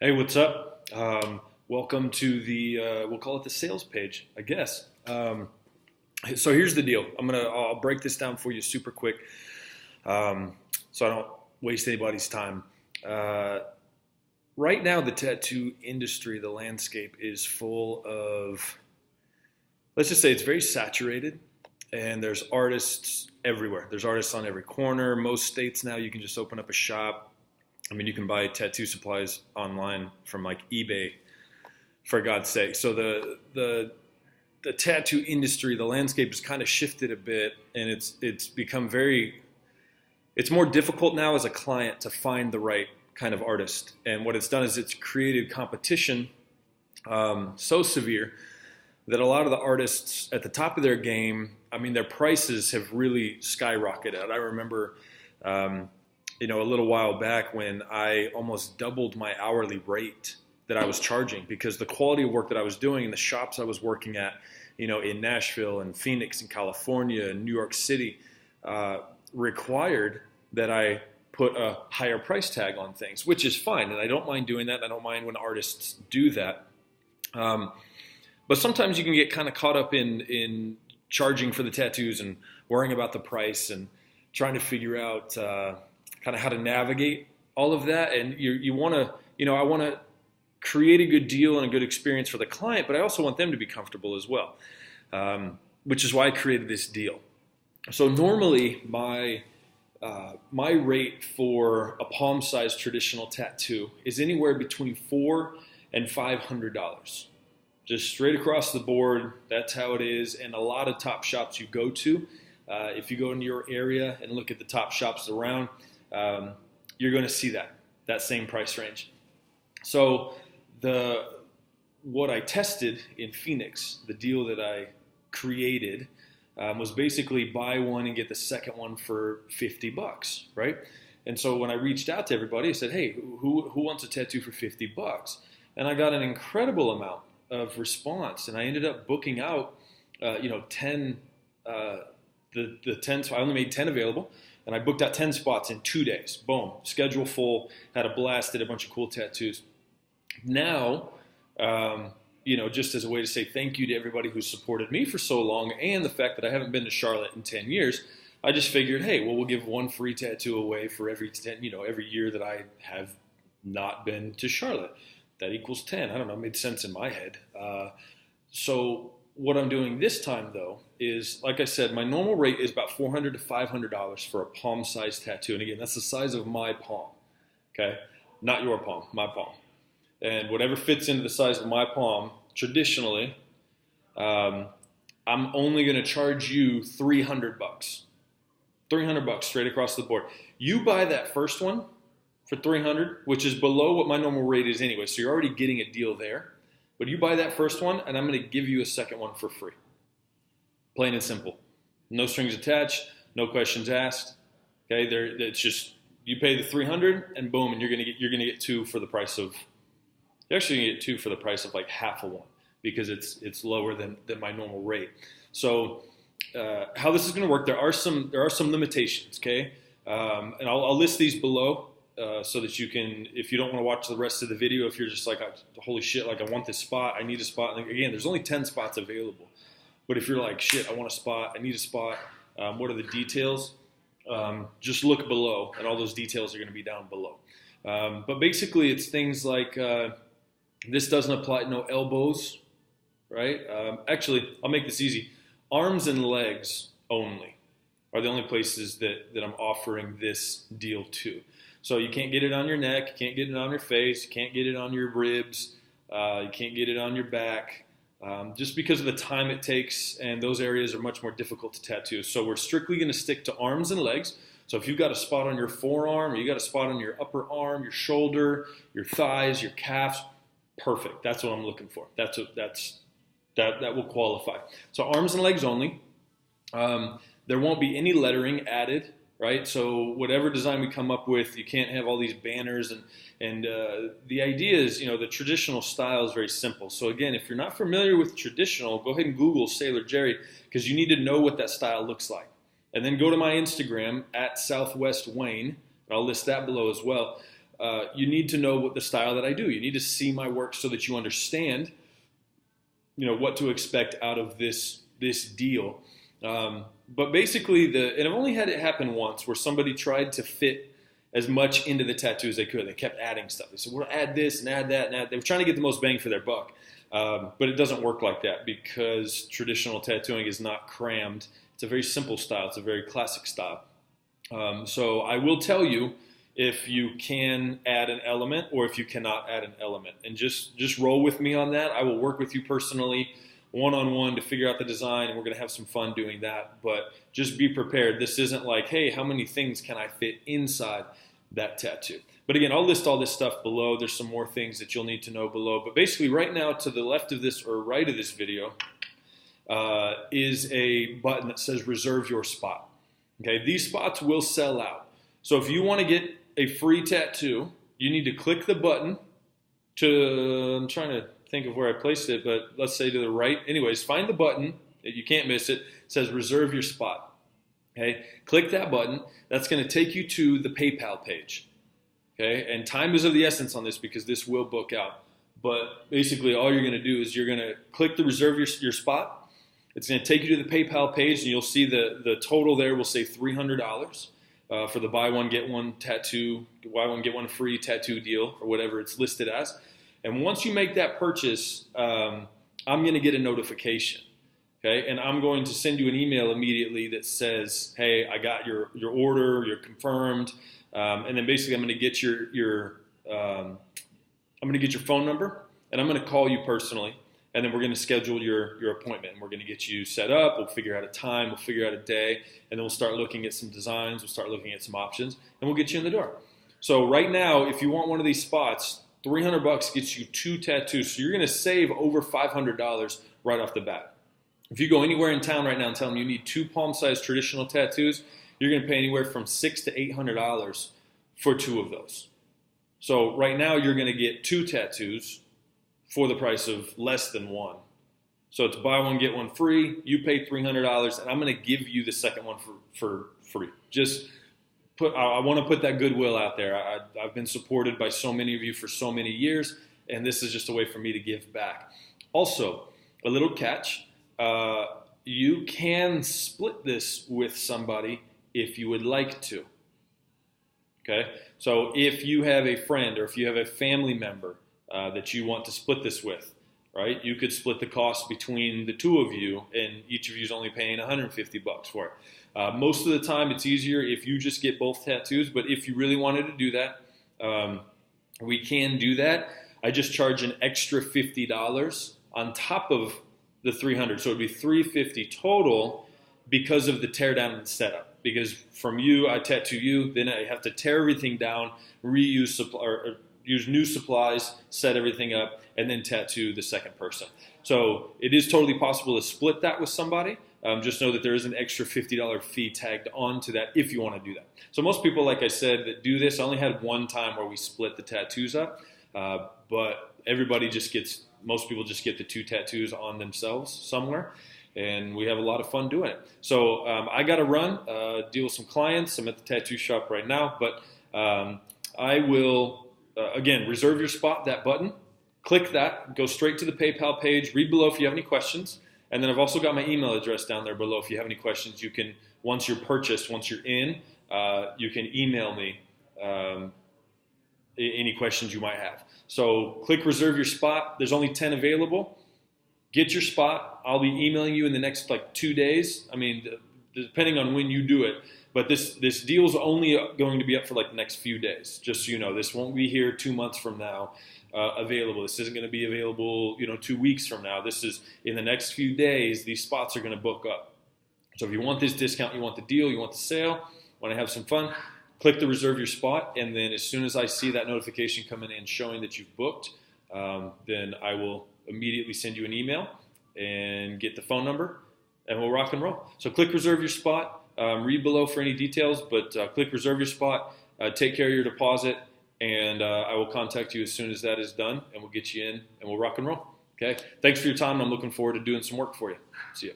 Hey, what's up? Welcome to we'll call it the sales page, I guess. So here's the deal. I'll break this down for you super quick, so I don't waste anybody's time. Uh, right now, the tattoo industry, the landscape is full of, let's just say it's very saturated, and there's artists everywhere. There's artists on every corner. Most states now, you can just open up a shop. I mean, you can buy tattoo supplies online from like eBay, for God's sake. So the tattoo industry, the landscape has kind of shifted a bit, and it's become it's more difficult now as a client to find the right kind of artist. And what it's done is it's created competition so severe that a lot of the artists at the top of their game, I mean, their prices have really skyrocketed. I remember. A little while back when I almost doubled my hourly rate that I was charging because the quality of work that I was doing in the shops I was working at, in Nashville and Phoenix and California and New York City, required that I put a higher price tag on things, which is fine. And I don't mind doing that. I don't mind when artists do that. But sometimes you can get kind of caught up in charging for the tattoos and worrying about the price and trying to figure out kind of how to navigate all of that. And you want to, I want to create a good deal and a good experience for the client, but I also want them to be comfortable as well, which is why I created this deal. So normally my rate for a palm-sized traditional tattoo is anywhere between $400 and $500. Just straight across the board, that's how it is. And a lot of top shops you go to, if you go into your area and look at the top shops around, you're going to see that same price range. So what I tested in Phoenix, the deal that I created, was basically buy one and get the second one for $50, right? And so when I reached out to everybody, I said, "Hey, who wants a tattoo for $50?" And I got an incredible amount of response, and I ended up booking out, 10. The 10. So I only made 10 available. And I booked out 10 spots in 2 days. Boom, schedule full, had a blast, did a bunch of cool tattoos. Now, just as a way to say thank you to everybody who supported me for so long and the fact that I haven't been to Charlotte in 10 years, I just figured, hey, well, we'll give one free tattoo away for every year that I have not been to Charlotte. That equals 10. I don't know, it made sense in my head. So what I'm doing this time, though, is, like I said, my normal rate is about $400 to $500 for a palm-sized tattoo. And again, that's the size of my palm, okay? Not your palm, my palm. And whatever fits into the size of my palm, traditionally, I'm only going to charge you $300. $300 straight across the board. You buy that first one for $300, which is below what my normal rate is anyway, so you're already getting a deal there. But you buy that first one, and I'm going to give you a second one for free. Plain and simple. No strings attached, no questions asked. Okay, it's just you pay the $300, and boom, and you're going to get two for the price of. You're actually going to get two for the price of like half of one because it's lower than my normal rate. So how this is going to work? There are some limitations. Okay, and I'll list these below. So that you can, if you don't want to watch the rest of the video, if you're just like, holy shit, like I want this spot, I need a spot. And again, there's only 10 spots available. But if you're like, shit, I want a spot, I need a spot, what are the details? Just look below, and all those details are going to be down below. But basically, it's things like this doesn't apply, no elbows, right? Actually, I'll make this easy. Arms and legs only are the only places that I'm offering this deal to. So you can't get it on your neck, you can't get it on your face, you can't get it on your ribs, you can't get it on your back, just because of the time it takes, and those areas are much more difficult to tattoo. So we're strictly going to stick to arms and legs. So if you've got a spot on your forearm, or you got a spot on your upper arm, your shoulder, your thighs, your calves, perfect. That's what I'm looking for. That will qualify. So arms and legs only. There won't be any lettering added. Right, so whatever design we come up with, you can't have all these banners, and the idea is, the traditional style is very simple. So again, if you're not familiar with traditional, go ahead and Google Sailor Jerry, because you need to know what that style looks like. And then go to my Instagram at Southwest Wayne, and I'll list that below as well. you need to know what the style that I do. You need to see my work so that you understand, what to expect out of this deal. But basically, and I've only had it happen once where somebody tried to fit as much into the tattoo as they could. They kept adding stuff. They said, we'll add this and add that and add. They were trying to get the most bang for their buck. But it doesn't work like that because traditional tattooing is not crammed. It's a very simple style. It's a very classic style. So I will tell you if you can add an element or if you cannot add an element. And just roll with me on that. I will work with you personally, one-on-one, to figure out the design, and we're going to have some fun doing that. But just be prepared. This isn't like, hey, how many things can I fit inside that tattoo? But again, I'll list all this stuff below. There's some more things that you'll need to know below. But basically right now, to the left of this or right of this video is a button that says reserve your spot. Okay, these spots will sell out. So if you want to get a free tattoo, you need to click the button I'm trying to think of where I placed it, but let's say to the right. Anyways, find the button. You can't miss it. It says reserve your spot. Okay, click that button. That's going to take you to the PayPal page. Okay, and time is of the essence on this because this will book out. But basically all you're going to do is you're going to click the reserve your spot. It's going to take you to the PayPal page, and you'll see the total there will say $300 for the buy one, get one tattoo, buy one, get one free tattoo deal, or whatever it's listed as. And once you make that purchase, I'm going to get a notification. Okay, and I'm going to send you an email immediately that says, hey, I got your order, you're confirmed. And then basically I'm going to get your phone number, and I'm going to call you personally, and then we're going to schedule your appointment, and we're going to get you set up. We'll figure out a time, we'll figure out a day, and then we'll start looking at some designs, we'll start looking at some options, and we'll get you in the door. So right now, if you want one of these spots, $300 gets you 2 tattoos. So you're going to save over $500 right off the bat. If you go anywhere in town right now and tell them you need 2 palm-sized traditional tattoos, you're going to pay anywhere from $600 to $800 for 2 of those. So right now you're going to get 2 tattoos for the price of less than 1. So it's buy one, get one free. You pay $300, and I'm going to give you the second one for free. I want to put that goodwill out there. I've been supported by so many of you for so many years, and this is just a way for me to give back. Also, a little catch. You can split this with somebody if you would like to. Okay? So if you have a friend or if you have a family member that you want to split this with, right? You could split the cost between the 2 of you, and each of you is only paying $150 for it. Most of the time, it's easier if you just get both tattoos, but if you really wanted to do that, we can do that. I just charge an extra $50 on top of the $300, so it'd be $350 total because of the tear down and setup. Because from you, I tattoo you, then I have to tear everything down, use new supplies, set everything up, and then tattoo the second person. So it is totally possible to split that with somebody. Just know that there is an extra $50 fee tagged onto that if you want to do that. So most people, like I said, that do this, I only had one time where we split the tattoos up, but most people just get the 2 tattoos on themselves somewhere, and we have a lot of fun doing it. So I got to run, deal with some clients. I'm at the tattoo shop right now, but I will, again, reserve your spot, that button. Click that, go straight to the PayPal page, read below if you have any questions. And then I've also got my email address down there below. If you have any questions, you can, once you're purchased, once you're in, you can email me any questions you might have. So click reserve your spot. There's only 10 available. Get your spot. I'll be emailing you in the next 2 days. I mean, depending on when you do it. But this deal's only going to be up for the next few days. Just so you know, this won't be here 2 months from now. Available. This isn't going to be available, 2 weeks from now. This is in the next few days. These spots are going to book up. So if you want this discount, you want the deal, you want the sale, want to have some fun, click the reserve your spot, and then as soon as I see that notification coming in showing that you've booked, then I will immediately send you an email and get the phone number, and we'll rock and roll. So click reserve your spot. Read below for any details, but click reserve your spot. Take care of your deposit. And I will contact you as soon as that is done, and we'll get you in, and we'll rock and roll. Okay? Thanks for your time. I'm looking forward to doing some work for you. See ya.